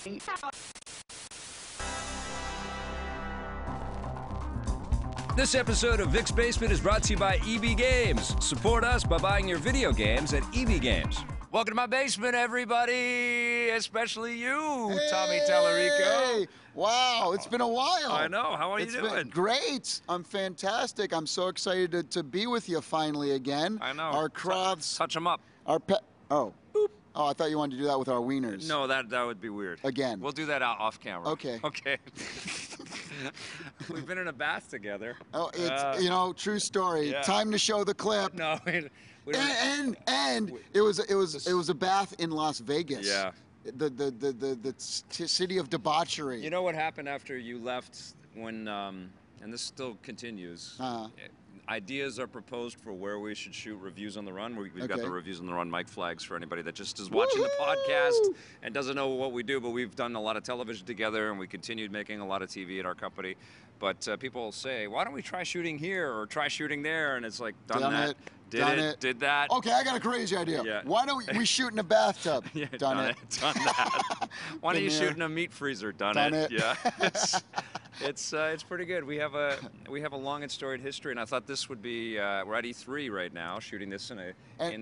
This episode of Vic's Basement is brought to you by EB Games. Support us by buying your video games at EB Games. Welcome to my basement, everybody, especially you, Hey! Tommy Tallarico. Wow, it's been a while. I know. How are you It's doing? been great. I'm fantastic. I'm so excited to be with you finally again. I know. Our crafts. Touch them up. Our pet. Oh. Boop. Oh, I thought you wanted to do that with our wieners. No, that would be weird. Again. We'll do that off camera. Okay. Okay. We've been in a bath together. Oh, it's true story. Yeah. Time to show the clip. No. And it was a bath in Las Vegas. Yeah. The city of debauchery. You know what happened after you left when, and this still continues, ideas are proposed for where we should shoot Reviews on the Run. We've got the Reviews on the Run mic flags for anybody that just is watching the podcast and doesn't know what we do, but we've done a lot of television together and we continued making a lot of TV at our company. But people say, why don't we try shooting here or try shooting there? And it's like, did that. Okay, I got a crazy idea. Yeah. Why don't we shoot in a bathtub? Yeah, done it. Done that. Why don't you shoot in a meat freezer? Done it. Yeah. It's pretty good. We have a long and storied history, and I thought this would be. We're at E3 right now, shooting this in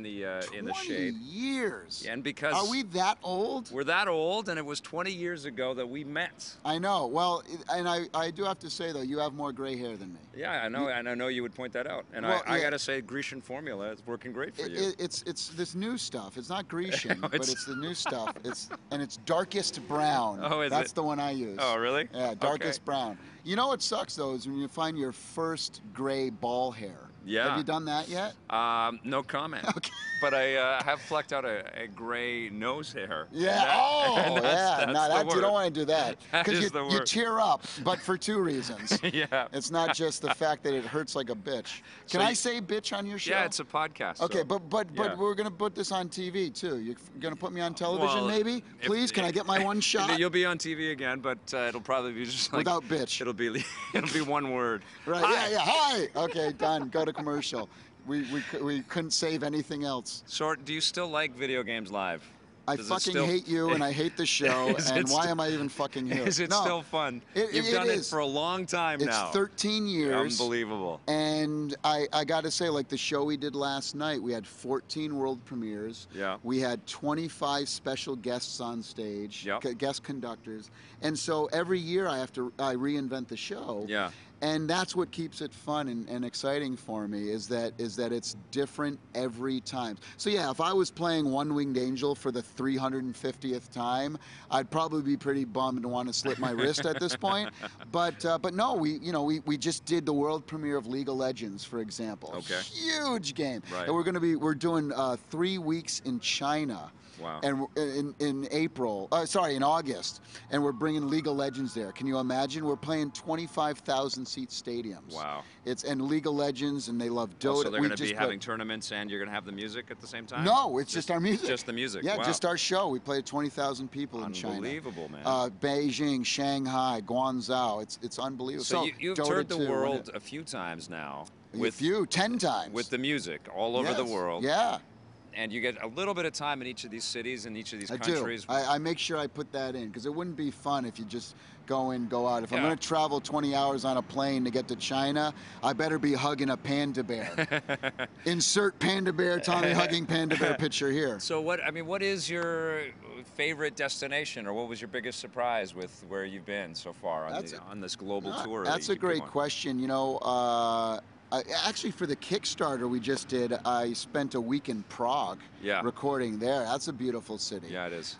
the shade. 20 years. And because are we that old? We're that old, and it was 20 years ago that we met. I know. Well, and I do have to say though, you have more gray hair than me. Yeah, I know, and I know you would point that out. And well, I gotta say, Grecian formula is working great for you. It's this new stuff. It's not Grecian, but it's the new stuff. It's darkest brown. Oh, that's the one I use. Oh, really? Yeah, darkest brown. You know what sucks though is when you find your first gray ball hair. Yeah. Have you done that yet? No comment. Okay. But I have flecked out a gray nose hair. Yeah. That's you don't want to do that because the you tear up, but for two reasons. Yeah. It's not just the fact that it hurts like a bitch. Can I say bitch on your show? Yeah, it's a podcast. Okay, so, but we're gonna put this on TV too. You're gonna put me on television, maybe? Please, can I get my one shot? You'll be on TV again, but it'll probably be just like without bitch. It'll be one word. Right. Hi. Yeah. Hi. Okay, done. Go to commercial. We couldn't save anything else. So, do you still like video games live? I fucking hate you, and I hate the show, and why am I even fucking here? Is it still fun? You've done it for a long time now. It's 13 years. Unbelievable. And I got to say, like the show we did last night, we had 14 world premieres. Yeah. We had 25 special guests on stage, guest conductors. And so every year I reinvent the show. Yeah. And that's what keeps it fun and exciting for me is that it's different every time. So yeah, if I was playing One Winged Angel for the 350th time, I'd probably be pretty bummed and want to slip my wrist at this point. But no, we just did the world premiere of League of Legends, for example. Okay. Huge game. Right. And we're doing 3 weeks in China. Wow. And in August, and we're bringing League of Legends there. Can you imagine? We're playing 25,000 seat stadiums. Wow. And League of Legends, and they love Dota. So they're going to be having tournaments, and you're going to have the music at the same time? No, it's just our music. Just the music. Yeah, wow. just our show. We played 20,000 people in China. Unbelievable, man. Beijing, Shanghai, Guangzhou. It's unbelievable. So you've toured the world a few times now. 10 times. With the music all over the world. Yeah. And you get a little bit of time in each of these cities and each of these countries. I make sure I put that in because it wouldn't be fun if you just go in, go out. If I'm going to travel 20 hours on a plane to get to China, I better be hugging a panda bear. Insert panda bear, Tommy hugging panda bear picture here. So what is your favorite destination, or what was your biggest surprise with where you've been so far on this global tour? That's a great question. You know, actually, for the Kickstarter we just did, I spent a week in Prague recording there. That's a beautiful city. Yeah, it is.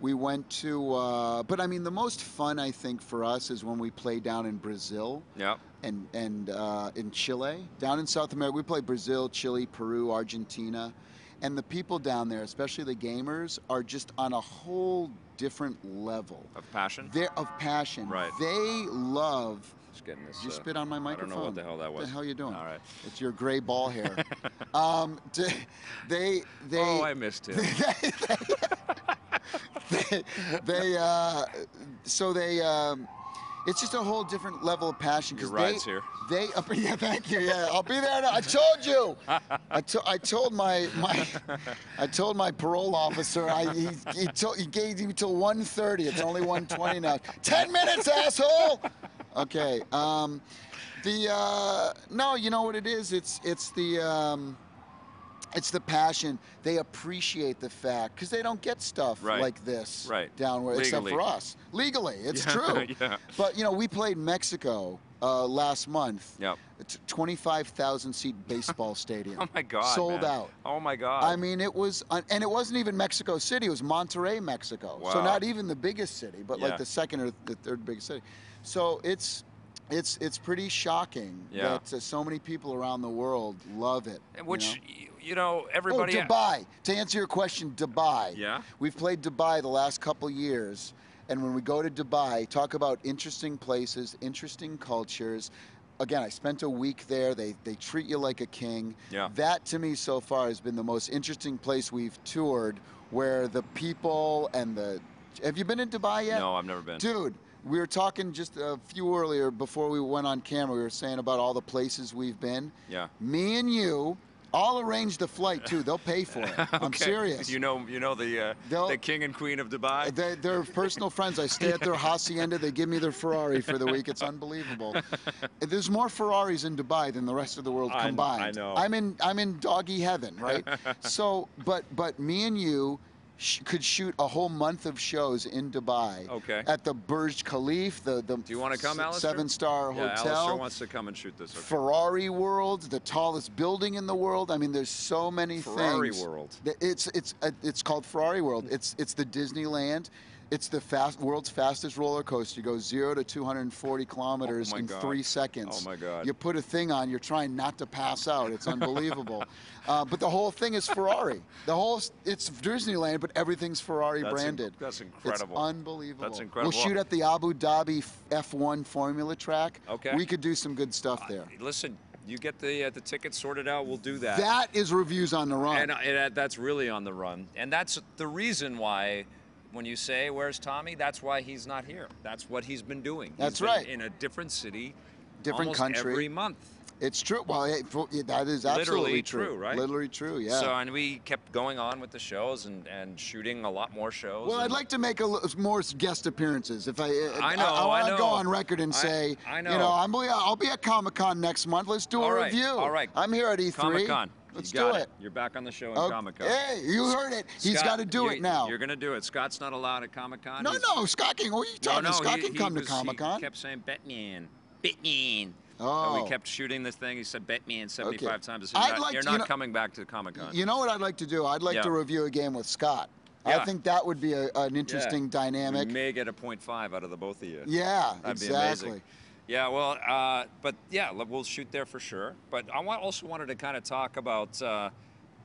We went to, but I mean, the most fun I think for us is when we play down in Brazil. Yeah. And in Chile, down in South America, we play Brazil, Chile, Peru, Argentina, and the people down there, especially the gamers, are just on a whole different level of passion. Of passion. Right. They love. Getting this, you spit on my microphone. I don't know what the hell that was. What the hell are you doing? All right. It's your gray ball hair. Oh, I missed him. it's just a whole different level of passion. Your ride's here. Yeah, thank you. Yeah, I'll be there now. I told you. I told my parole officer. He gave me till 1:30. It's only 1:20 now. 10 minutes, asshole. Okay. No, you know what it is? It's the passion. They appreciate the fact because they don't get stuff like this down where, except for us. Legally, it's true. Yeah. But we played Mexico last month. Yep. It's a 25,000-seat baseball stadium. Oh my God! Sold out. Oh my God! I mean, it was, and it wasn't even Mexico City. It was Monterrey, Mexico. Wow. So not even the biggest city, but like the second or the third biggest city. So it's pretty shocking that so many people around the world love it. Which everybody. Oh, Dubai. To answer your question, Dubai. Yeah. We've played Dubai the last couple years, and when we go to Dubai, talk about interesting places, interesting cultures. Again, I spent a week there. They treat you like a king. Yeah. That to me so far has been the most interesting place we've toured, where the people and the. Have you been in Dubai yet? No, I've never been. Dude. We were talking just a few earlier before we went on camera. We were saying about all the places we've been. Yeah. Me and you, I'll arrange the flight too. They'll pay for it. I'm serious. You know the king and queen of Dubai. They're personal friends. I stay at their hacienda. They give me their Ferrari for the week. It's unbelievable. There's more Ferraris in Dubai than the rest of the world combined. I know. I'm in doggy heaven, right? So, but me and you could shoot a whole month of shows in Dubai. Okay. At the Burj Khalifa, the Do you want to come, Alistair? 7-star hotel. Alistair wants to come and shoot this. Okay. Ferrari World, the tallest building in the world. I mean, there's so many Ferrari things. World. It's called Ferrari World. It's the Disneyland. It's the world's fastest roller coaster. You go 0 to 240 kilometers in 3 seconds. Oh my God! You put a thing on. You're trying not to pass out. It's unbelievable. But the whole thing is Ferrari. It's Disneyland, but everything's Ferrari branded. That's incredible. It's unbelievable. That's incredible. We'll shoot at the Abu Dhabi F1 Formula track. Okay. We could do some good stuff there. Listen. You get the tickets sorted out, we'll do that. That is Reviews on the Run. And that's really on the run. And that's the reason why, when you say, where's Tommy? That's why he's not here. That's what he's been doing. That's been right. In a different city, different country. Every month. It's true. Well, that is absolutely Literally true, right? Literally true, yeah. So, and we kept going on with the shows and shooting a lot more shows. Well, I'd like to make more guest appearances. If I know. I want to go on record and say, I know. I'll be at Comic-Con next month. Let's do a review. All right. I'm here at E3. Comic-Con. Let's do it. You're back on the show in Comic-Con. Hey, you heard it. He's got to do it now. You're going to do it. Scott's not allowed at Comic-Con. No, Scott can. What are you talking? Scott can come to Comic-Con. He kept saying Batman. Oh. And we kept shooting this thing. He said Batman 75 times. I said, you're not coming back to Comic-Con. You know what I'd like to do? I'd like to review a game with Scott. Yeah. I think that would be an interesting dynamic. We may get a 0.5 out of the both of you. Yeah, That'd exactly. be amazing. Yeah, well, but yeah, we'll shoot there for sure. But I also wanted to kind of talk about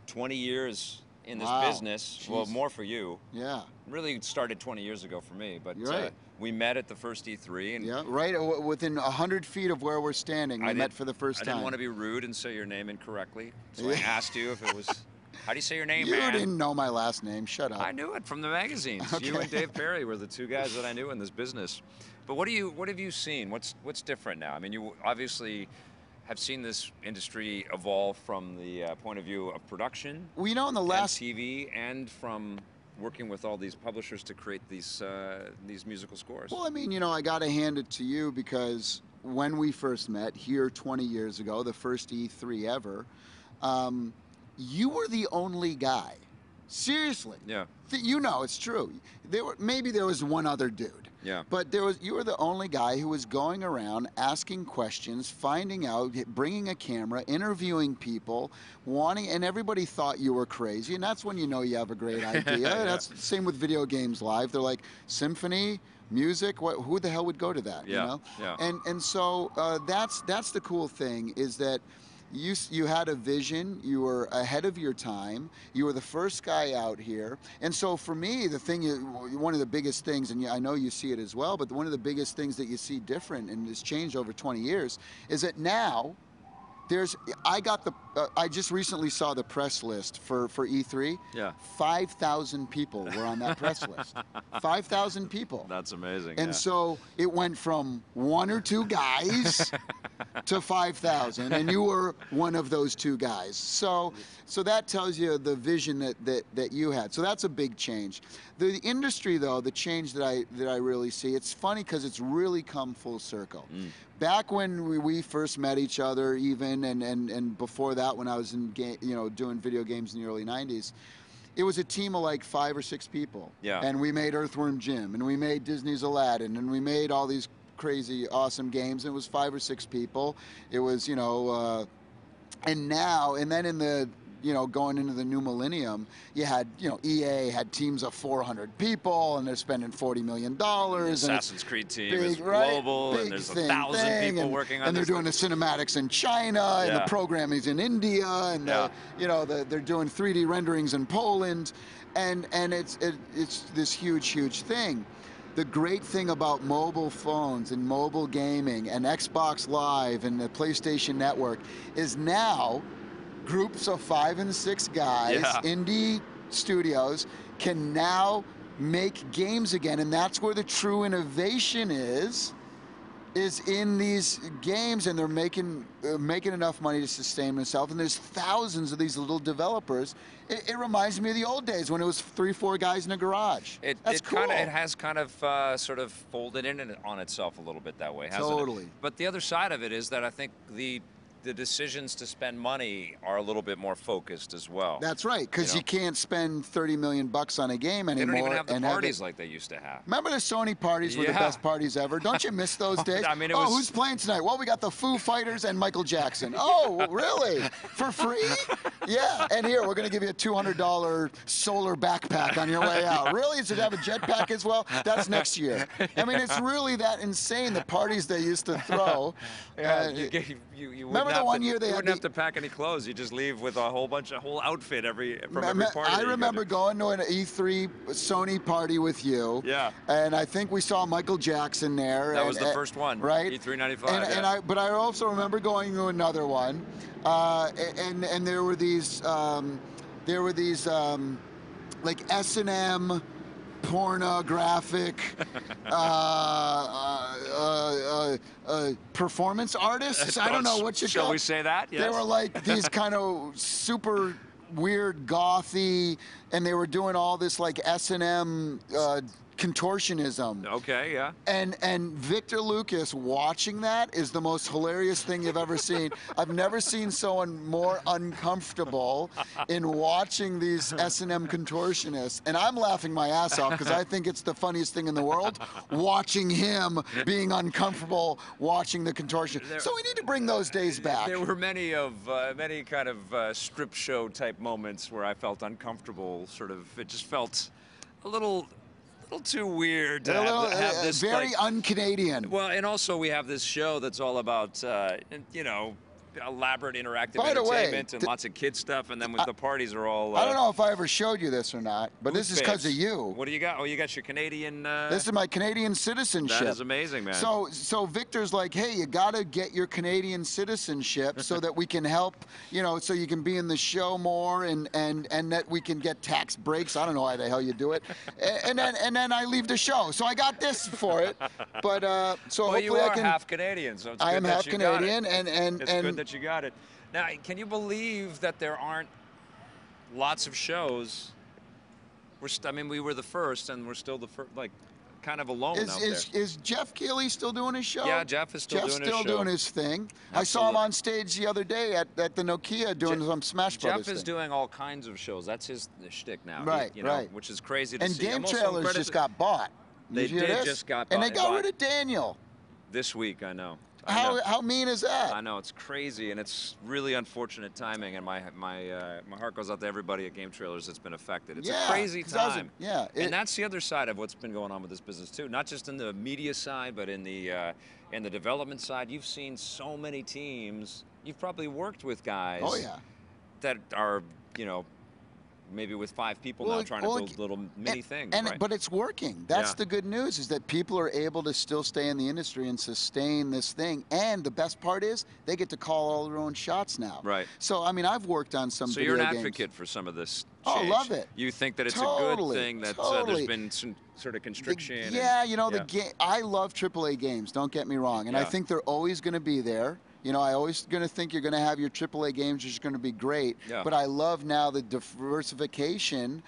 20 years in this business. Jeez. Well, more for you. Yeah. Really started 20 years ago for me, but right. We met at the first E3. And right within 100 feet of where we're standing, we met for the first time. I didn't want to be rude and say your name incorrectly, so I asked you if it was. How do you say your name, you man? You didn't know my last name. Shut up. I knew it from the magazines. Okay. You and Dave Perry were the two guys that I knew in this business. But what have you seen? What's different now? I mean, you obviously have seen this industry evolve from the point of view of production. Well, in the last TV and from working with all these publishers to create these musical scores. Well, I mean, I got to hand it to you because when we first met here 20 years ago, the first E3 ever, you were the only guy. Seriously. Yeah. It's true. Maybe there was one other dude. Yeah. But you were the only guy who was going around asking questions, finding out, bringing a camera, interviewing people, and everybody thought you were crazy, and that's when you know you have a great idea. Yeah. That's the same with Video Games Live. They're like, symphony, music, who the hell would go to that? Yeah. Yeah. And so that's the cool thing is that you had a vision, you were ahead of your time, you were the first guy out here. And so for me, one of the biggest things, and I know you see it as well, but one of the biggest things that you see different and has changed over 20 years is that now I just recently saw the press list for E3. Yeah. 5,000 people were on that press list. 5,000 people. That's amazing. And so it went from 1 or 2 guys to 5,000, and you were one of those 2 guys. So that tells you the vision that you had. So that's a big change. The industry, though, the change that I really see, it's funny because it's really come full circle. Back when we first met each other, even and before that, when I was in doing video games in the early '90s, it was a team of like 5 or 6 people. Yeah. And we made Earthworm Jim, and we made Disney's Aladdin, and we made all these crazy, awesome games. It was 5 or 6 people. It was, and then in the going into the new millennium, you had, EA had teams of 400 people, and they're spending $40 million. Assassin's Creed team is global, and there's 1,000 people working on and this. And they're doing the cinematics in China, and the programming's in India, and they're doing 3D renderings in Poland, and it's this huge thing. The great thing about mobile phones and mobile gaming and Xbox Live and the PlayStation Network is now groups of 5 and 6 guys, indie studios, can now make games again, and that's where the true innovation is in these games, and they're making enough money to sustain themselves. And there's thousands of these little developers. It reminds me of the old days when it was 3 or 4 guys in a garage. That's cool. It has kind of sort of folded in on itself a little bit that way, hasn't it? Totally. But the other side of it is that I think the decisions to spend money are a little bit more focused as well. That's right, because you can't spend $30 million on a game anymore. They don't even have the parties like they used to have. Remember the Sony parties were the best parties ever? Don't you miss those days? I mean, who's playing tonight? Well, we got the Foo Fighters and Michael Jackson. Oh, really? For free? Yeah, and here, we're going to give you a $200 solar backpack on your way out. Really? Does it have a jetpack as well? That's next year. I mean, it's really that insane, the parties they used to throw. Remember the one year they wouldn't have to pack any clothes. You just leave with a whole outfit from every party. I remember going to an E3 Sony party with you. Yeah. And I think we saw Michael Jackson there. That was the first one. Right. E3 '95. But I also remember going to another one, and there were these like S&M pornographic performance artists. I don't know what you call. Shall we say that? Yes. They were like these kind of super weird gothy, and they were doing all this like S&M contortionism. Okay, yeah. And Victor Lucas watching that is the most hilarious thing you've ever seen. I've never seen someone more uncomfortable in watching these S&M contortionists. And I'm laughing my ass off because I think it's the funniest thing in the world, watching him being uncomfortable watching the contortion. So we need to bring those days back. There were many kind of strip show type moments where I felt uncomfortable, sort of. It just felt a little too weird to have this very un-Canadian. Well, and also we have this show that's all about elaborate interactive entertainment and lots of kid stuff, and then the parties are all. I don't know if I ever showed you this or not, but this is because of you. What do you got? Oh, you got your Canadian. This is my Canadian citizenship. That is amazing, man. So Victor's like, hey, you got to get your Canadian citizenship so that we can help, so you can be in the show more, and that we can get tax breaks. I don't know why the hell you do it, and then I leave the show. So I got this for it, but so well, hopefully you are I can. Half Canadian, so it's I good am that half you Canadian, got it. and good that you got it. Now, can you believe that there aren't lots of shows? We were the first, and we're still the first, like, kind of alone out there. Is Jeff Keighley still doing his show? Yeah, Jeff is still doing his show. Jeff's still doing his thing. Absolutely. I saw him on stage the other day at the Nokia doing some Smash Brothers Jeff is doing all kinds of shows. That's his shtick now. Right, right. Which is crazy to see. And Game Trailers just got bought. They did just got bought. And they got rid of Daniel. This week, I know. How mean is that? I know, it's crazy, and it's really unfortunate timing, and my heart goes out to everybody at Game Trailers that's been affected. It's a crazy time. And that's the other side of what's been going on with this business too. Not just in the media side, but in the development side. You've seen so many teams. You've probably worked with guys. Oh yeah. That are maybe with 5 people now trying to build little mini things, right? But it's working. That's the good news, is that people are able to still stay in the industry and sustain this thing. And the best part is they get to call all their own shots now. Right. So, I mean, I've worked on some video you're an games. advocate for some of this change. Oh, love it. You think that it's a good thing that there's been some sort of constriction? You know, I love AAA games, don't get me wrong. And I think they're always going to be there. You know, I always going to think you're going to have your AAA games, which are going to be great. Yeah. But I love now the diversification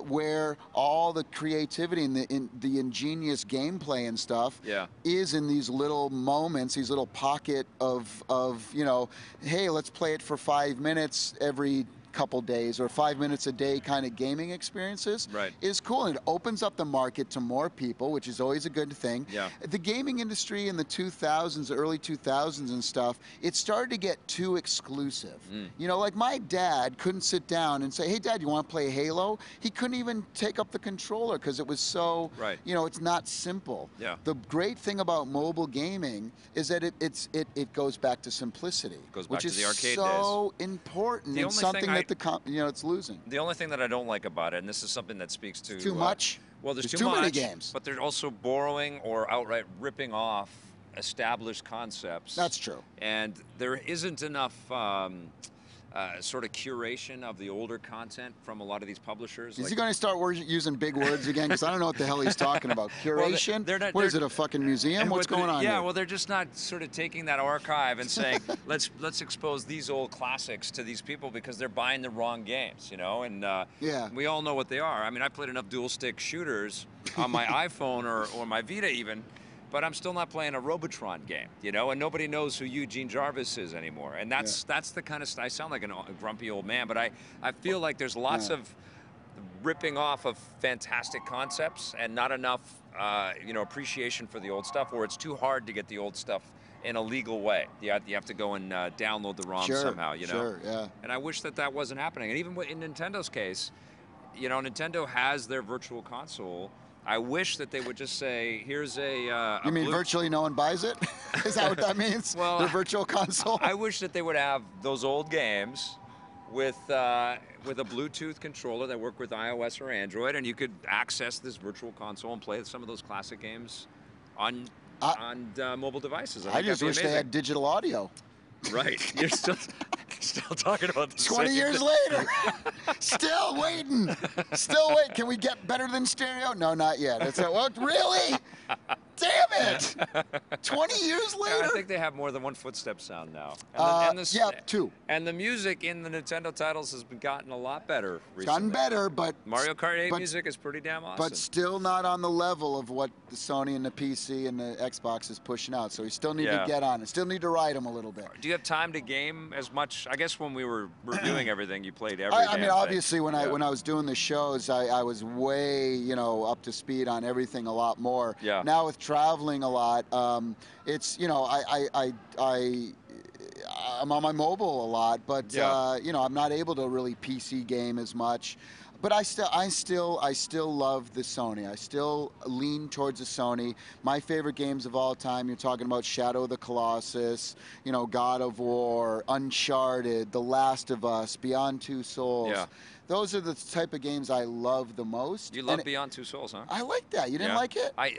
where all the creativity and the ingenious gameplay and stuff is in these little moments, these little pocket of, you know, hey, let's play it for 5 minutes every couple days or 5 minutes a day kind of gaming experiences is cool, and it opens up the market to more people, which is always a good thing. The gaming industry in the 2000s, early 2000s and stuff, it started to get too exclusive. You know, like my dad couldn't sit down and say, hey Dad, you want to play Halo? He couldn't even take up the controller because it was so, you know, it's not simple. The great thing about mobile gaming is that it goes back to simplicity, which is so important and something that you know, it's losing. The only thing that I don't like about it, and this is something that speaks to too much. Well, there's too much, many games, but they're also borrowing or outright ripping off established concepts. That's true. And there isn't enough sort of curation of the older content from a lot of these publishers. Is he going to start using big words again? Because I don't know what the hell he's talking about. Curation? Well, what is it, a fucking museum? What's going on here? Well, they're just not sort of taking that archive and saying, let's expose these old classics to these people because they're buying the wrong games, you know? And we all know what they are. I mean, I played enough dual-stick shooters on my iPhone or my Vita even, but I'm still not playing a Robotron game, you know, and nobody knows who Eugene Jarvis is anymore. And that's the kind of I sound like a grumpy old man, but I feel like there's lots of ripping off of fantastic concepts and not enough, you know, appreciation for the old stuff, or it's too hard to get the old stuff in a legal way. You have to go and download the ROM somehow, you know. And I wish that wasn't happening. And even in Nintendo's case, you know, Nintendo has their virtual console. I wish that they would just say, here's a you mean virtually no one buys it? Is that what that means? Well, the virtual console? I wish that they would have those old games with a Bluetooth controller that work with iOS or Android, and you could access this virtual console and play some of those classic games on mobile devices. I just wish they had digital audio. Right. You're still talking about this. 20 years later. Still waiting. Still waiting. Can we get better than stereo? No, not yet. It's well, really? Damn it. 20 years later. I think they have more than one footstep sound now. Yeah, 2. And the music in the Nintendo titles has gotten a lot better recently. It's gotten better, but Mario Kart 8 music is pretty damn awesome. But still not on the level of what the Sony and the PC and the Xbox is pushing out. So we still need to get on it. Still need to ride them a little bit. Do you have time to game as much? I guess when we were reviewing everything, you played everything. I mean, obviously, when I was doing the shows, I was way, you know, up to speed on everything a lot more. Now with traveling a lot, it's, you know, I'm on my mobile a lot, but you know, I'm not able to really PC game as much. But I still love the Sony. I still lean towards the Sony. My favorite games of all time, you're talking about Shadow of the Colossus, you know, God of War, Uncharted, The Last of Us, Beyond Two Souls. Those are the type of games I love the most. You love Beyond Two Souls, huh? I like that. You didn't like it? I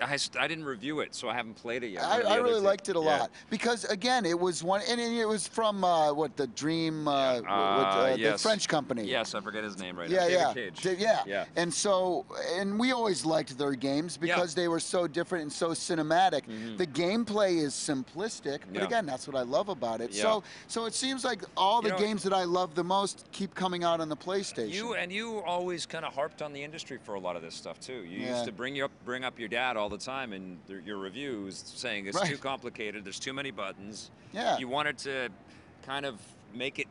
didn't review it, so I haven't played it yet. I really liked it a lot because, again, it was it was from what, the Dream, the French company. Yes, I forget his name right now. David Cage. And so, and we always liked their games because they were so different and so cinematic. The gameplay is simplistic, but again, that's what I love about it. So it seems like all the games that I love the most keep coming out on the PlayStation. You always kind of harped on the industry for a lot of this stuff too. You used to bring up your dad all the time in your reviews, saying it's too complicated. There's too many buttons. You wanted to kind of make it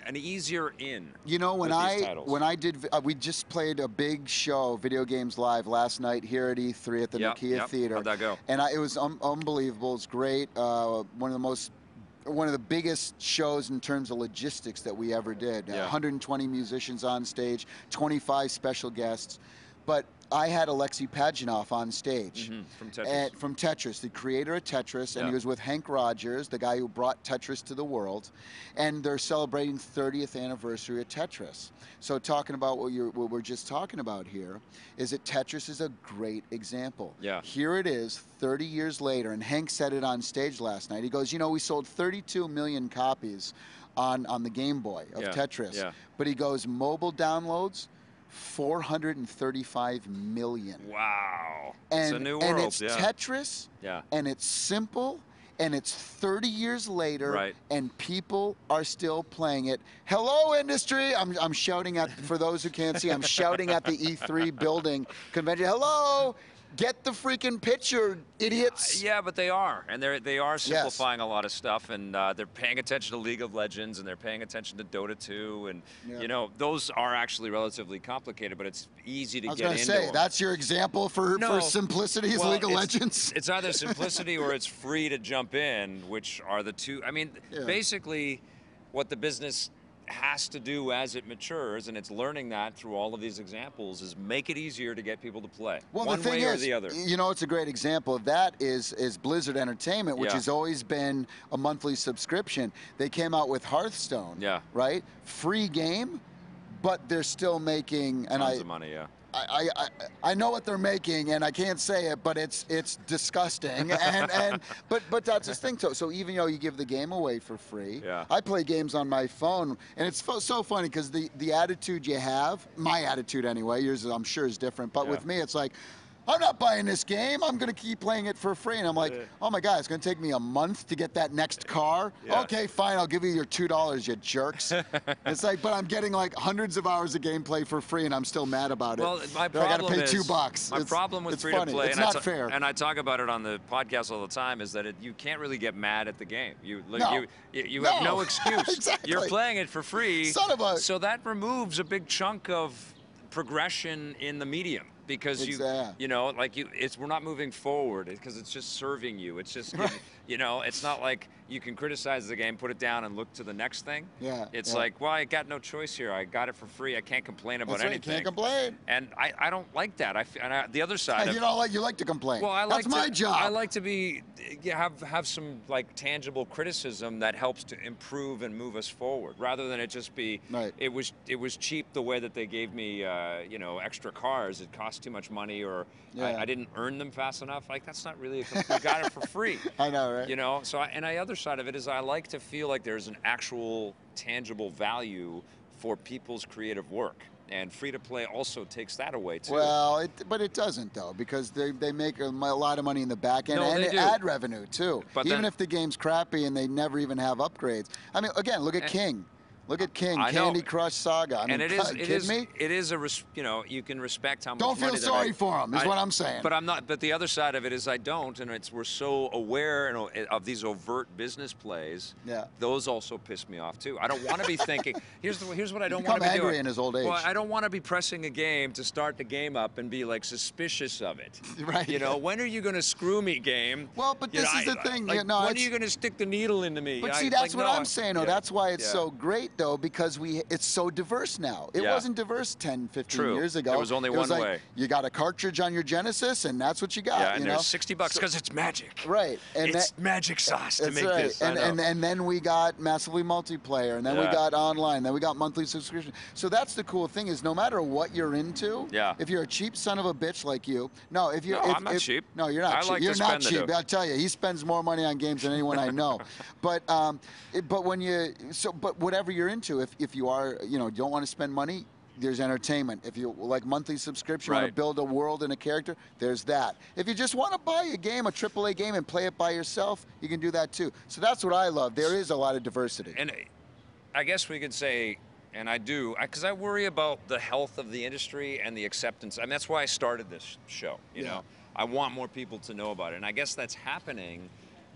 an easier in. You know, when I did, we just played a big show, Video Games Live, last night here at E3 at the Nokia Theater. How'd that go? And it was unbelievable. It's great. One of the biggest shows in terms of logistics that we ever did. 120 musicians on stage, 25 special guests. but I had Alexei Pajitnov on stage from Tetris. From Tetris, the creator of Tetris, and he was with Hank Rogers, the guy who brought Tetris to the world, and they're celebrating 30th anniversary of Tetris. So talking about what we're just talking about here is that Tetris is a great example. Yeah. Here it is, 30 years later, and Hank said it on stage last night. He goes, you know, we sold 32 million copies on the Game Boy of Tetris, but he goes, mobile downloads, 435 million. Wow. And, it's a new world. And it's Tetris, and it's simple, and it's 30 years later, and people are still playing it. Hello, industry! I'm shouting at, for those who can't see, I'm shouting at the E3 building convention. Hello! Get the freaking picture, idiots. Yeah, but they are, and they are simplifying a lot of stuff, and they're paying attention to League of Legends, and they're paying attention to Dota 2, and you know, those are actually relatively complicated, but it's easy to get into. I was going to say, that's your example for simplicity is League of Legends? It's either simplicity or it's free to jump in, which are the two. I mean, basically, what the business has to do as it matures, and it's learning that through all of these examples, is make it easier to get people to play. Well, one way or the other. You know, it's a great example of that is Blizzard Entertainment, which has always been a monthly subscription. They came out with Hearthstone, right? Free game, but they're still making tons of money, I know what they're making, and I can't say it, but it's disgusting. But that's the thing. So even though you give the game away for free, I play games on my phone, and it's so funny because the attitude you have, my attitude anyway, yours I'm sure is different, but with me it's like, I'm not buying this game. I'm going to keep playing it for free. And I'm like, oh my God, it's going to take me a month to get that next car. Okay, fine, I'll give you your $2, you jerks. It's like, but I'm getting like hundreds of hours of gameplay for free, and I'm still mad about it. Well, my problem I got to pay $2. My problem with free-to-play, it's not fair. And I talk about it on the podcast all the time, is that you can't really get mad at the game. You have no excuse. Exactly. You're playing it for free. Son of a... So that removes a big chunk of progression in the medium. Because you know, like we're not moving forward because it's just serving you. It's just, you know, it's not like you can criticize the game, put it down, and look to the next thing. It's like, well, I got no choice here. I got it for free. I can't complain about anything. You can't complain. And I don't like that. The other side. You like to complain. Well, that's my job. I like to have some like tangible criticism that helps to improve and move us forward, rather than it just be it was cheap the way that they gave me you know, extra cars. It cost too much money, or I didn't earn them fast enough. Like, that's not really you got it for free. I know, right? You know, so the other side of it is I like to feel like there's an actual tangible value for people's creative work. And free-to-play also takes that away, too. Well, but it doesn't, though, because they make a lot of money in the back end, and ad revenue, too. But even if the game's crappy and they never even have upgrades. I mean, again, look at King. Look at King, Candy Crush Saga. I mean, it is you know, you can respect how much money. Don't feel sorry for him, is what I'm saying. But I'm not. But the other side of it is I don't, and we're so aware of these overt business plays. Those also piss me off too. I don't want to be thinking. Here's what I don't want to be doing. Angry in his old age. Well, I don't want to be pressing a game to start the game up and be like suspicious of it. Right. You know, when are you going to screw me, game? Well, but this is the thing. Like, when are you going to stick the needle into me? But see, that's what I'm saying. That's why it's so great, though, because it's so diverse now. It wasn't diverse 10, 15 years ago. There was only one way. You got a cartridge on your Genesis, and that's what you got. Yeah, and there's $60 because it's magic. Right. And it's magic sauce to make this. And then we got massively multiplayer, and then we got online, then we got monthly subscription. So that's the cool thing is no matter what you're into, if you're a cheap son of a bitch like you, I'm not cheap. No, you're not cheap. You're not cheap. I'll tell you, he spends more money on games than anyone I know. But whatever you're into, if you are, you know, don't want to spend money, there's entertainment. If you like monthly subscription, want to build a world and a character, there's that. If you just want to buy a game, a AAA game, and play it by yourself, you can do that too. So that's what I love. There is a lot of diversity. And I guess we could say, and I do, because I worry about the health of the industry and the acceptance. I mean, that's why I started this show. You know, I want more people to know about it, and I guess that's happening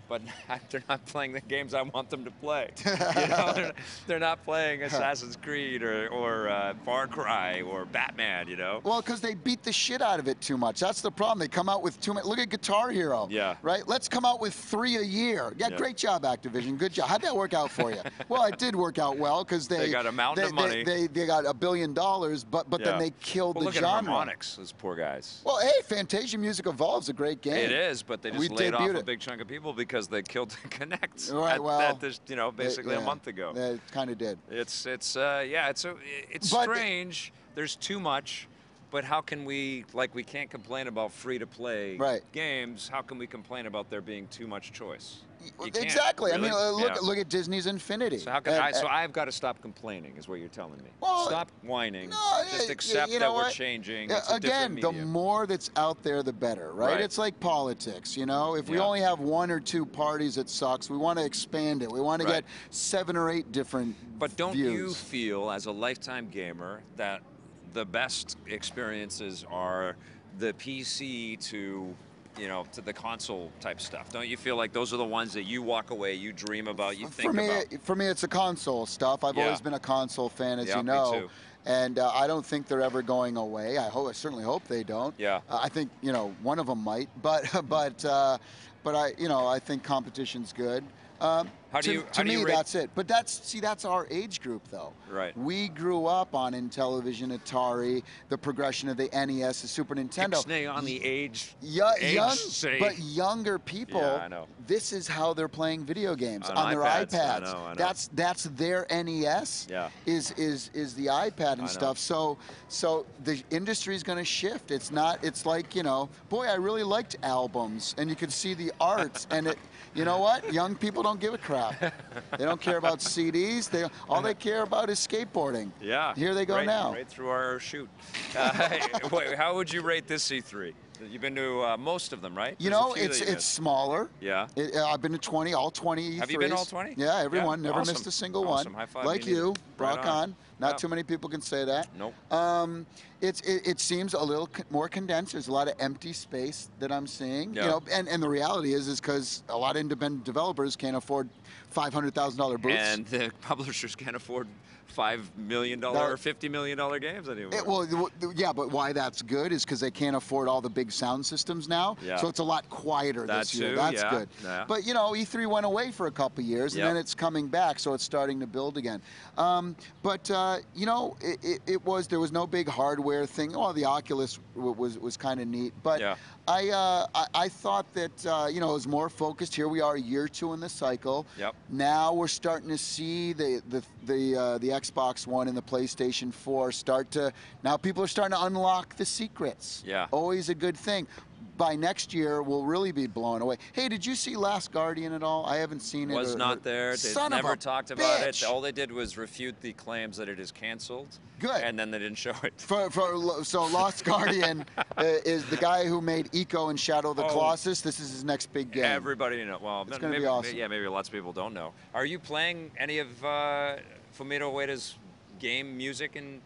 but they're not playing the games I want them to play. You know, they're not playing Assassin's Creed or Far Cry or Batman. You know. Well, because they beat the shit out of it too much. That's the problem. They come out with too many. Look at Guitar Hero. Yeah. Right. Let's come out with 3 a year. Yeah. Great job, Activision. Good job. How'd that work out for you? Well, it did work out well because they got a mountain of money. They got $1 billion, but then they killed the look genre. Look at Harmonix, those poor guys. Well, hey, Fantasia Music Evolved's a great game. It is, but they just laid off a big chunk of people because they killed Connect. Right. You know, basically a month ago. They kind of did. It's strange. There's too much. But how can we, we can't complain about free-to-play games. How can we complain about there being too much choice? Exactly. Really? I mean, look at Disney's Infinity. So how can I've got to stop complaining, is what you're telling me. Well, stop whining. Just accept that we're changing. It's again, the more that's out there, the better, right? It's like politics, you know. If we only have 1 or 2 parties, it sucks. We want to expand it. We want to get 7 or 8 different But don't views. you feel, as a lifetime gamer, that the best experiences are the PC to the console type stuff? Don't you feel like those are the ones that you walk away, you dream about, you think about? For me, it's the console stuff. I've always been a console fan, as you know. Me too. And I don't think they're ever going away. I certainly hope they don't. Yeah. I think one of them might, but I think competition's good. To me, that's it. But that's our age group, though. Right. We grew up on Intellivision, Atari, the progression of the NES, the Super Nintendo. Ixnay on the age. But younger people. Yeah, I know. This is how they're playing video games on their iPads. I know. That's their NES. Yeah. Is the iPad and stuff. So the industry's going to shift. It's not. It's like boy, I really liked albums, and you could see the art, and it. You know what? Young people don't give a crap. They don't care about CDs. All they care about is skateboarding. Yeah. Here they go now. Right through our chute. How would you rate this E3? You've been to most of them, right? It's smaller. Yeah. I've been to all 20 E3s. Have you been to all 20? Yeah, everyone. Never missed a single one. High five. Like you. Rock on. Not too many people can say that. Nope. It seems a little more condensed. There's a lot of empty space that I'm seeing. Yeah. And the reality is because a lot of independent developers can't afford $500,000 booths. And the publishers can't afford $5 million or $50 million games anymore. But why that's good is because they can't afford all the big sound systems now. Yeah. So it's a lot quieter this year. That's good. Yeah. But E3 went away for a couple years, and then it's coming back, so it's starting to build again. There was no big hardware thing. Oh, the Oculus was kind of neat, but I thought that it was more focused. Here we are, year 2 in the cycle. Yep. Now we're starting to see the Xbox One and the PlayStation 4 now people are starting to unlock the secrets. Yeah. Always a good thing. By next year, we'll really be blown away. Hey, did you see Last Guardian at all? I haven't seen it. Was not there. They never talked about it. All they did was refute the claims that it is canceled. Good. And then they didn't show it. So Lost Guardian is the guy who made Eco and Shadow of the Colossus. This is his next big game. Everybody knows. Well, it's going to be awesome. Yeah, maybe lots of people don't know. Are you playing any of Fumito Ueda's game music in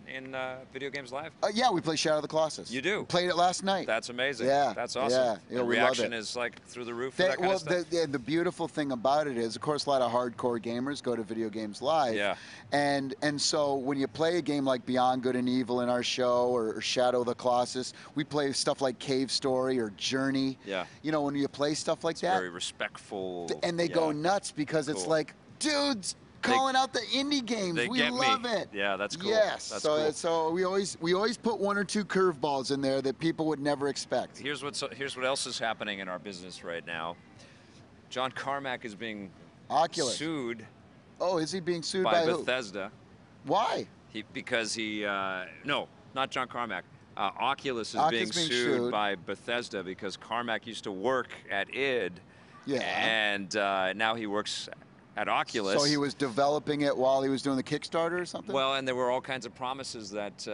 Video Games Live? Yeah, we play Shadow of the Colossus. You do? Played it last night. That's amazing. Yeah. That's awesome. Yeah, the reaction is through the roof for that kind of stuff? The beautiful thing about it is, of course, a lot of hardcore gamers go to Video Games Live. Yeah. And so when you play a game like Beyond Good and Evil in our show or Shadow of the Colossus, we play stuff like Cave Story or Journey. Yeah. When you play stuff like that. Very respectful. And they go nuts because it's like, dudes, calling out the indie games. We love it. Yeah, that's cool. Yes. That's cool. So we always put 1 or 2 curveballs in there that people would never expect. Here's what else is happening in our business right now. John Carmack is being sued. Oh, is he being sued by who? Bethesda? Why? No, not John Carmack. Oculus is being sued by Bethesda because Carmack used to work at id. Yeah. And now he works at Oculus. So he was developing it while he was doing the Kickstarter or something? Well, and there were all kinds of promises that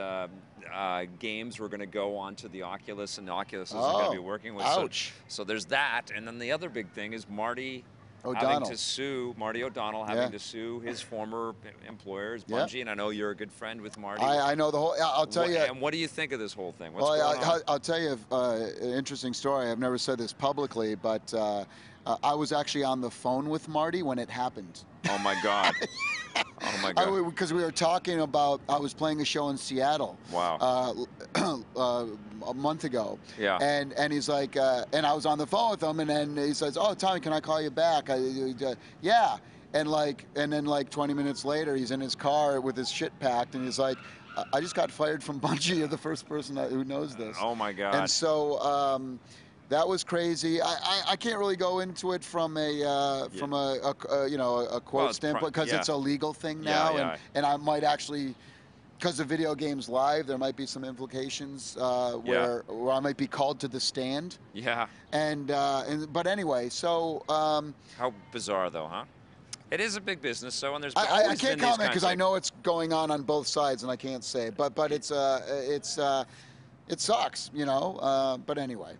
games were going to go onto the Oculus, and the Oculus isn't going to be working with. Ouch. So there's that, and then the other big thing is Marty having to sue Marty O'Donnell, having to sue his former employers, Bungie, and I know you're a good friend with Marty. I know the whole. I'll tell you. And what do you think of this whole thing? What's going on? I'll tell you an interesting story. I've never said this publicly, but I was actually on the phone with Marty when it happened. Oh my God. Oh my God. Because we were talking about, I was playing a show in Seattle. Wow. A month ago. Yeah. And he's like, and I was on the phone with him, and then he says, "Oh, Tommy, can I call you back?" Yeah. And then 20 minutes later, he's in his car with his shit packed, and he's like, "I just got fired from Bungie. You're the first person who knows this." Oh my God. And so that was crazy. I can't really go into it from a quote standpoint, because it's a legal thing now, and I might actually, because the video game's live, there might be some implications where I might be called to the stand. Yeah. But anyway, so how bizarre though, huh? It is a big business, so and there's I can't comment because I know it's going on both sides, and I can't say. But it sucks, you know. But anyway.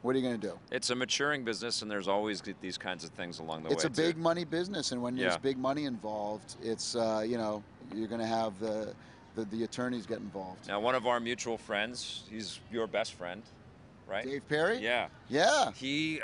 What are you going to do? It's a maturing business, and there's always these kinds of things along the way. It's a big money business, and when there's big money involved, it's you're going to have the attorneys get involved. Now, one of our mutual friends, he's your best friend, right? Dave Perry? Yeah. Yeah. He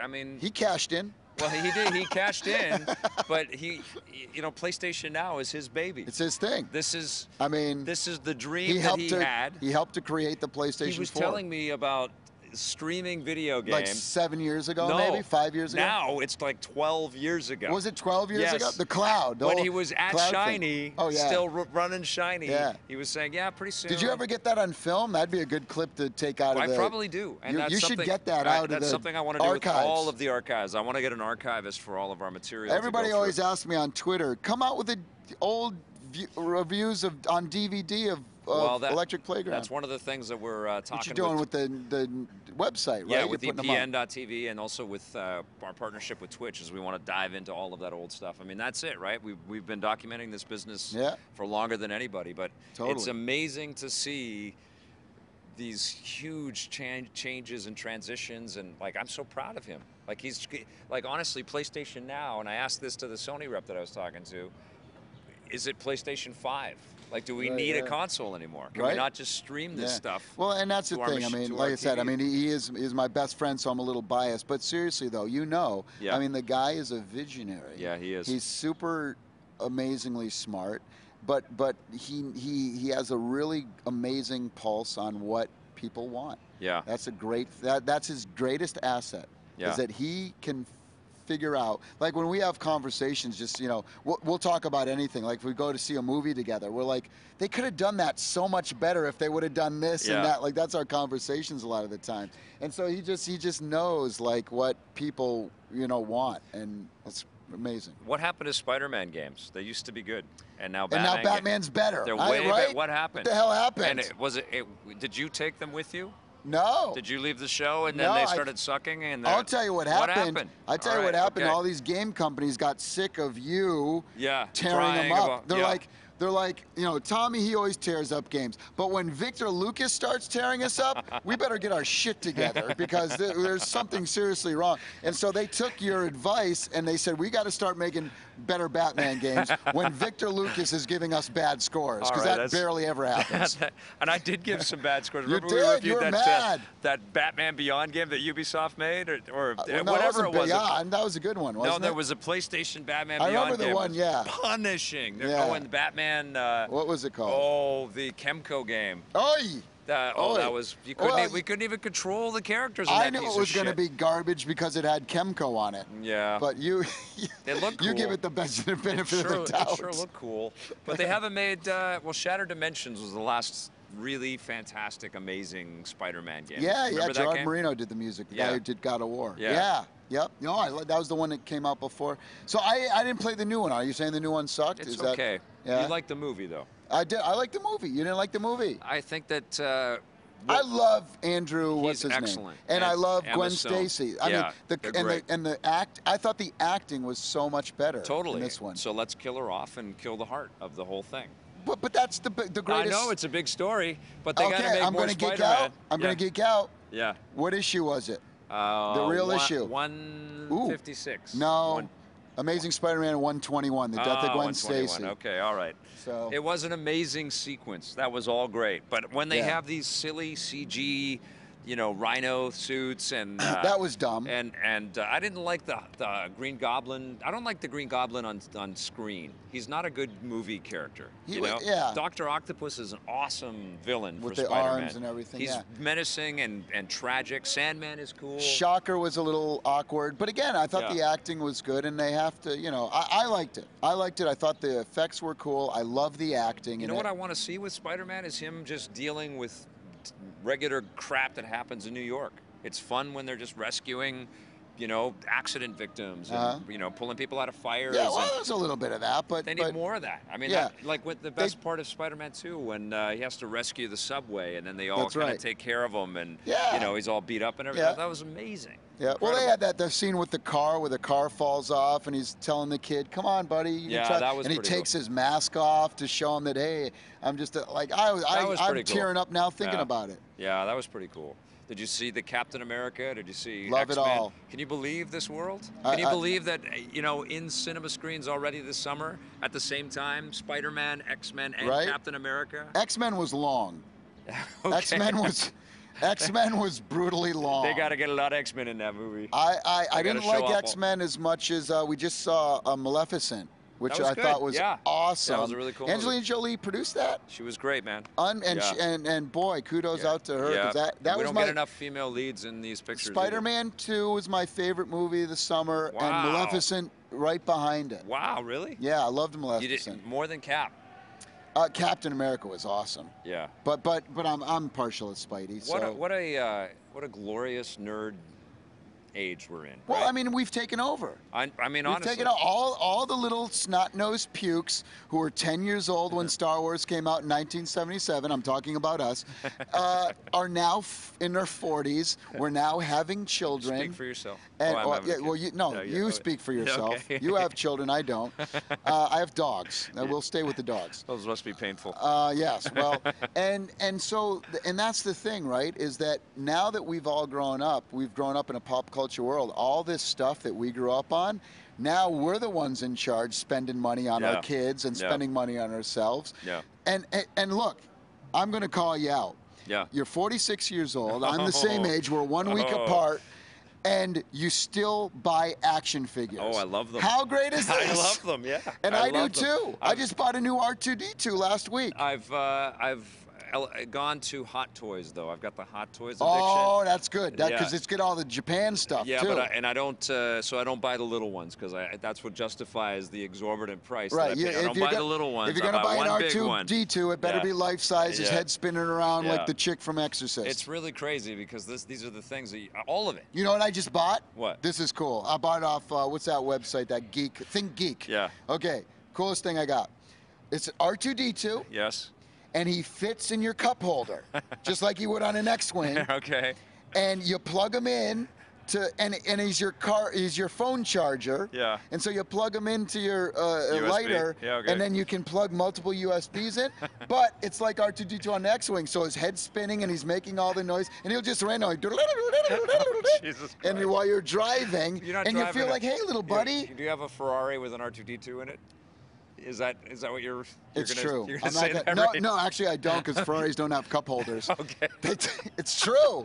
cashed in. Well, he did. He cashed in, but PlayStation Now is his baby. It's his thing. This is the dream he had. He helped to create the PlayStation 4. He was telling me about streaming video games. Like 7 years ago, maybe 5 years ago. Now it's like 12 years ago. Was it 12 years ago? The Cloud. When he was at Shiny, still running Shiny. Yeah. He was saying, pretty soon. Did you ever get that on film? That'd be a good clip to take out of I probably do. And you should get that out of the archives. That's something I want to do with all of the archives. I want to get an archivist for all of our material. Everybody always asks me on Twitter, come out with the old reviews on DVD of Electric Playground. That's one of the things that we're talking. What you're doing with the website, right? Yeah, with EPN.TV, and also with our partnership with Twitch, as we want to dive into all of that old stuff. I mean, that's it, right? We've been documenting this business for longer than anybody, but it's amazing to see these huge changes and transitions, and I'm so proud of him. He's honestly, PlayStation Now, and I asked this to the Sony rep that I was talking to, is it PlayStation 5? Do we need a console anymore? Can we not just stream this stuff? Well, and that's the thing. I mean, like I said, he is my best friend, so I'm a little biased. But seriously, though, I mean, the guy is a visionary. Yeah, he is. He's super amazingly smart, but he has a really amazing pulse on what people want. Yeah. That's that's his greatest asset. Yeah. Is that he can figure out, when we have conversations, just we'll talk about anything. If we go to see a movie together, we're like, they could have done that so much better if they would have done this and that. That's our conversations a lot of the time. And so he just knows what people want, and it's amazing. What happened to Spider-Man games? They used to be good, and now Batman's better. They're way better. What happened? What the hell happened? And did you take them with you? No. Did you leave the show and then they started sucking? And I'll tell you what happened. I'll tell you what happened. Okay. All these game companies got sick of you tearing them up. They're like, Tommy, he always tears up games. But when Victor Lucas starts tearing us up, we better get our shit together, because there's something seriously wrong. And so they took your advice and they said, we got to start making better Batman games when Victor Lucas is giving us bad scores, because that barely ever happens. And I did give some bad scores. You Remember did. we reviewed You were that, mad. That Batman Beyond game that Ubisoft made, or no, whatever it was. Beyond. That was a good one, wasn't it? No, there was a PlayStation Batman Beyond game. I remember the one, punishing. They're going Batman. What was it called? Oh, the Chemco game. That was we couldn't even control the characters. I knew it was going to be garbage because it had Chemco on it. Yeah. But it looked cool. You give it the benefit of the doubt. It sure looked cool. But they haven't made. Shattered Dimensions was the last really fantastic, amazing Spider-Man game. Yeah, Gerard Marino did the music. The guy who did God of War. Yeah. Yep. No, that was the one that came out before. So I didn't play the new one. Are you saying the new one sucked? It's okay. You liked the movie, though. I did. I liked the movie. You didn't like the movie? I think that. I love Andrew. What's his excellent. name? And I love Emma Gwen Stone. Stacy. I mean, the act. I thought the acting was so much better. Totally. In this one. So let's kill her off and kill the heart of the whole thing. But that's the greatest. I know it's a big story, but they got to make more Spider-Man. Geek out. I'm going to geek out. Yeah. What issue was it? The real issue. 156. No. Amazing Spider-Man 121, the death of Gwen 121. Stacy. Okay, all right. So it was an amazing sequence. That was all great. But when they have these silly CG, rhino suits and that was dumb. And I didn't like the Green Goblin. I don't like the Green Goblin on screen. He's not a good movie character. Yeah. Dr. Octopus is an awesome villain with for the Spider-Man. arms and everything. He's menacing and tragic. Sandman is cool. Shocker was a little awkward, but again, I thought the acting was good, and they have to, I liked it. I liked it. I thought the effects were cool. I love the acting. You know what I want to see with Spider-Man is him just dealing with regular crap that happens in New York. It's fun when they're just rescuing, accident victims and pulling people out of fires. Yeah, well, there's a little bit of that, but they need more of that. I mean, like with the best part of Spider-Man 2, when he has to rescue the subway, and then they all kind of take care of him, and he's all beat up and everything. That was amazing. Yeah, well, they had that scene with the car where the car falls off, and he's telling the kid, "Come on, buddy." That was. And he takes his mask off to show him that, hey, I'm just I'm tearing up now thinking about it. Yeah, that was pretty cool. Did you see the Captain America? Did you see Love X-Men? It all. Can you believe this world? Can you believe that, in cinema screens already this summer, at the same time, Spider-Man, X-Men, and Captain America? X-Men was long. X-Men was brutally long. They got to get a lot of X-Men in that movie. I didn't like X-Men as much as we just saw Maleficent, which I thought was awesome. That was a really cool Angelina movie. Jolie produced that. She was great, man. And boy, kudos out to her. Yeah. That we was don't get enough female leads in these pictures. Spider-Man 2 was my favorite movie of the summer, and Maleficent right behind it. Wow, really? Yeah, I loved Maleficent. You did more than Cap. Captain America was awesome. Yeah. But I'm partial to Spidey. What a glorious nerd age we're in. Well, right? I mean, we've taken over. I mean, we've honestly, taken all the little snot-nosed pukes who were 10 years old when Star Wars came out in 1977. I'm talking about us. Are now in their 40s. We're now having children. Speak for yourself. And, you speak for yourself. Okay. You have children. I don't. I have dogs. We'll stay with the dogs. Those must be painful. Yes. Well, and that's the thing, right? Is that now that we've all grown up in a pop culture world, all this stuff that we grew up on, now we're the ones in charge, spending money on our kids and spending money on ourselves. Yeah. And look, I'm going to call you out. Yeah. You're 46 years old. I'm the same age. We're 1 week apart. And you still buy action figures. Oh, I love them. How great is this? I love them, yeah. And I do too. I just bought a new R2-D2 last week. I've gone to Hot Toys though. I've got the Hot Toys addiction. Oh, that's good. Because it's got all the Japan stuff too. But I don't. So I don't buy the little ones because that's what justifies the exorbitant price. Right. That I pay. I don't buy the little ones. If you're gonna buy an R2-D2, it better be life size. His head spinning around like the chick from Exorcist. It's really crazy because these are the things that all of it. You know what I just bought? What? This is cool. I bought it off what's that website? That Think Geek. Yeah. Okay. Coolest thing I got. It's an R2-D2. Yes. And he fits in your cup holder, just like you would on an X-Wing. Okay. And you plug him in and he's your phone charger. Yeah. And so you plug him into your lighter, and then you can plug multiple USBs in. But it's like R2-D2 on the X-Wing, so his head's spinning and he's making all the noise, and he'll just randomly. Jesus Christ. And while you're driving, you feel like, hey, little buddy. Do you have a Ferrari with an R2-D2 in it? Is that what you're it's gonna, true. You're gonna say that, right? No, actually I don't, because Ferraris don't have cup holders. Okay. It's true.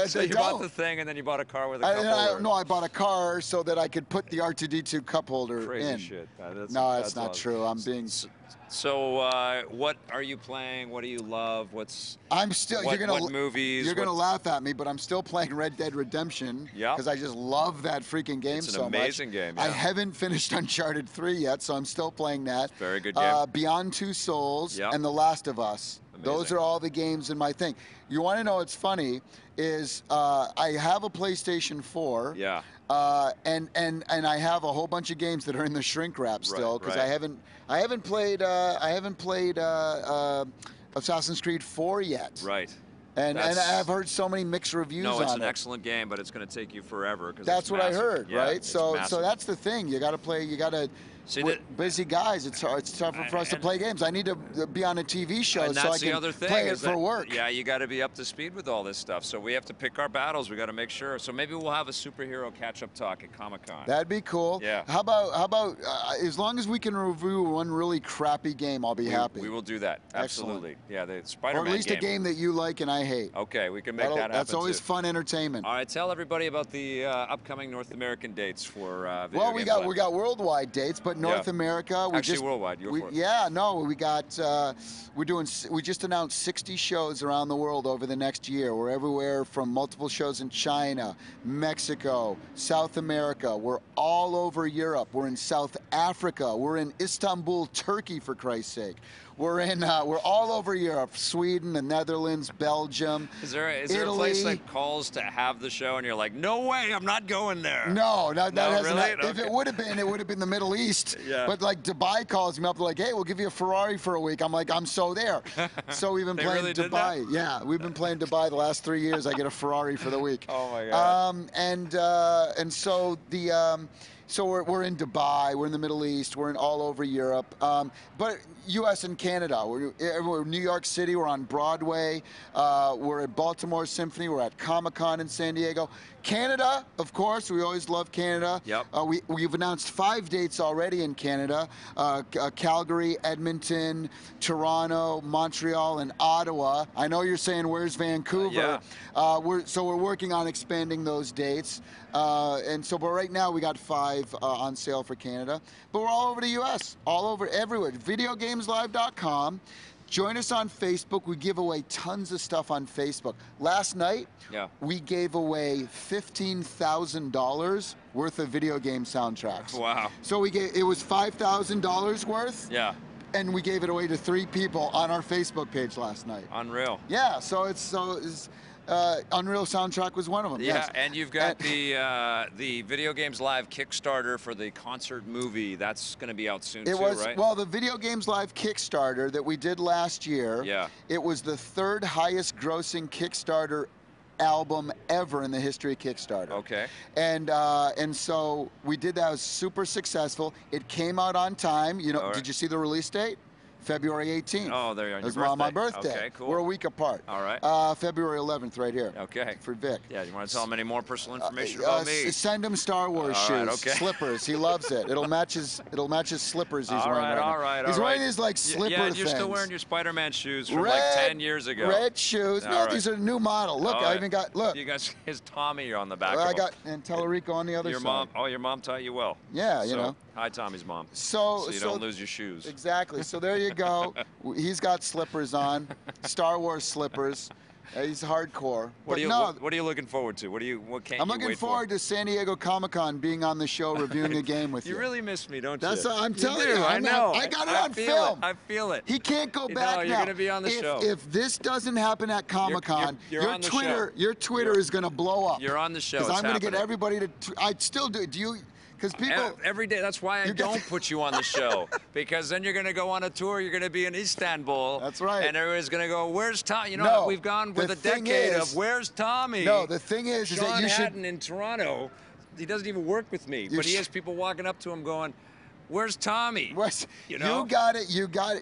So you bought the thing and then you bought a car with a cup holder. No, I bought a car so that I could put the R2-D2 cup holder in. Crazy shit. That's not awesome. true. I'm being... So what are you playing? What do you love? I'm still. What movies? You're gonna laugh at me, but I'm still playing Red Dead Redemption. Yeah. Because I just love that freaking game so much. It's an amazing game. Yeah. I haven't finished Uncharted 3 yet, so I'm still playing that. Very good game. Beyond Two Souls and The Last of Us. Amazing. Those are all the games in my thing. You want to know what's funny is I have a PlayStation 4. Yeah. And I have a whole bunch of games that are in the shrink wrap still because I haven't played Assassin's Creed 4 yet. Right. And I've heard so many mixed reviews on it. No, it's an excellent game, but it's going to take you forever. That's what I heard, yeah, right? So massive. that's the thing. You got to play. You got to See, we're busy guys. It's tough for us to play games. I need to be on a TV show so I can play it for work. Yeah, you got to be up to speed with all this stuff. So we have to pick our battles. We got to make sure. So maybe we'll have a superhero catch-up talk at Comic-Con. That'd be cool. Yeah. How about as long as we can review one really crappy game, I'll be happy. We will do that. Absolutely. Excellent. Yeah, the Spider-Man Or at least a game that you like and I hate. Okay, we can make that happen. That's always fun entertainment. All right, tell everybody about the upcoming North American dates for Video Well, Games we got worldwide dates, but North America. Actually, worldwide. Yeah, no, we got. We just announced 60 shows around the world over the next year. We're everywhere from multiple shows in China, Mexico, South America. We're all over Europe. We're in South Africa. We're in Istanbul, Turkey, for Christ's sake. We're all over Europe, Sweden, the Netherlands, Belgium, Is there Italy. a place that calls to have the show and you're like, no way, I'm not going there? No, that hasn't. Really? If it would have been the Middle East. Yeah. But like Dubai calls me up, like, hey, we'll give you a Ferrari for a week. I'm like, I'm so there. So we've been playing really Dubai. did that? Yeah, we've been playing Dubai the last 3 years. I get a Ferrari for the week. Oh my God. And so the. So we're in Dubai, we're in the Middle East, we're in all over Europe, but U.S. and Canada. We're in New York City, we're on Broadway, we're at Baltimore Symphony, we're at Comic-Con in San Diego. Canada, of course, we always love Canada. Yep. We've announced 5 dates already in Canada, Calgary, Edmonton, Toronto, Montreal, and Ottawa. I know you're saying, where's Vancouver? Yeah. We're working on expanding those dates. But right now we got 5 on sale for Canada. But we're all over the U.S., all over, everywhere. VideoGamesLive.com. Join us on Facebook. We give away tons of stuff on Facebook. Last night, we gave away $15,000 worth of video game soundtracks. Wow. So it was $5,000 worth. Yeah. And we gave it away to 3 people on our Facebook page last night. Unreal. Yeah. Unreal Soundtrack was one of them. Yeah, yes. and you've got the Video Games Live Kickstarter for the concert movie. That's going to be out soon right? Well, the Video Games Live Kickstarter that we did last year, it was the 3rd highest grossing Kickstarter album ever in the history of Kickstarter. Okay. And so we did that. It was super successful. It came out on time. Did you see the release date? February 18th. Oh, there you are. It was my birthday. Okay, cool. We're a week apart. All right. February 11th, right here. Okay. For Vic. Yeah, you want to tell him any more personal information about me? Send him Star Wars shoes, okay. slippers. He loves it. It'll match his slippers he's wearing right now. All right. He's wearing these like slipper things. Yeah, things. you're still wearing your Spider-Man shoes from like 10 years ago. Red shoes. No, these are new model. Look, I even got, look. You got his Tommy on the back of I got, and Tallarico on the other side. Your mom taught you well. Yeah, you know. Hi, Tommy's mom. So you don't lose your shoes. Exactly. So there you go. He's got slippers on, Star Wars slippers. He's hardcore. What are you looking forward to? I'm looking forward to San Diego Comic-Con, being on the show, reviewing a game with you. You really miss me, don't you? That's what I'm telling you. I know. I got it on film. I feel it. He can't go back now. You're going to be on the show. If this doesn't happen at Comic-Con, your Twitter is going to blow up. You're on the show. Because I'm going to get everybody to. I still do. Do you? Because people every day. That's why I don't put you on the show, because then you're going to go on a tour. You're going to be in Istanbul. That's right. And everybody's going to go, "Where's Tom?" We've gone with a decade of "Where's Tommy?" No, the thing is that you should. in Toronto, he doesn't even work with me, but he has people walking up to him going, "Where's Tommy?" You got it.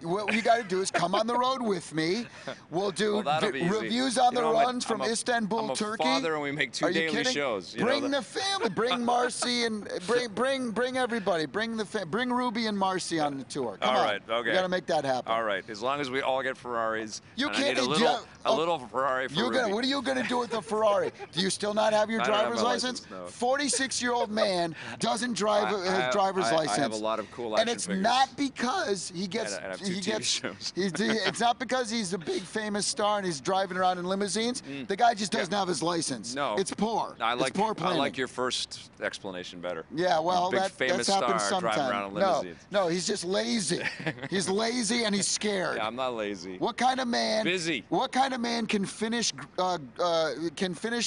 What you got to do is come on the road with me. We'll do reviews on the runs from Istanbul, Turkey. I'm a father, and we make 2 daily shows. Bring the family. Bring Marcy and bring everybody. Bring Ruby and Marcy on the tour. Come on. All right. Okay. We got to make that happen. All right. As long as we all get Ferraris. You can't. I need a little Ferrari for Ruby. What are you gonna do with the Ferrari? Do you still not have your driver's license? No. 46-year-old man doesn't drive his driver's license. I have a lot of cool action figures. figures. Not because he gets. And I have 2 TV shows. It's not because he's a big famous star and he's driving around in limousines. The guy just doesn't have his license. No, it's poor. It's poor planning. I like your first explanation better. Yeah, well, that's happened sometime. Driving around in limousines. No, he's just lazy. He's lazy and he's scared. Yeah, I'm not lazy. What kind of man? Busy. What kind of man can finish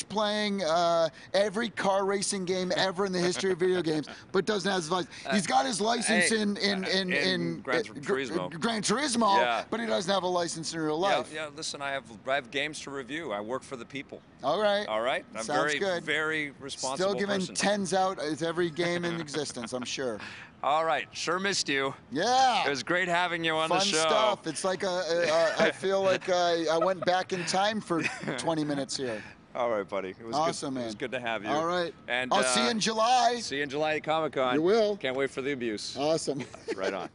playing every car racing game ever in the history of video games, but doesn't have his license? He's got his license. license Hey, in Gran Turismo. Gran Turismo, Yeah. but he doesn't have a license in real life. Yeah, listen, I have games to review. I work for the people. All right. All right? I'm Sounds very, good. very responsible Still giving person. 10s out as every game in existence, I'm sure. All right. Sure missed you. Yeah. It was great having you on Fun the show. stuff. It's like I feel like I went back in time for 20 minutes here. All right, buddy. It was awesome, good. man. It was good to have you. All right. And I'll see you in July. See you in July at Comic-Con. You will. Can't wait for the abuse. Awesome. Right on.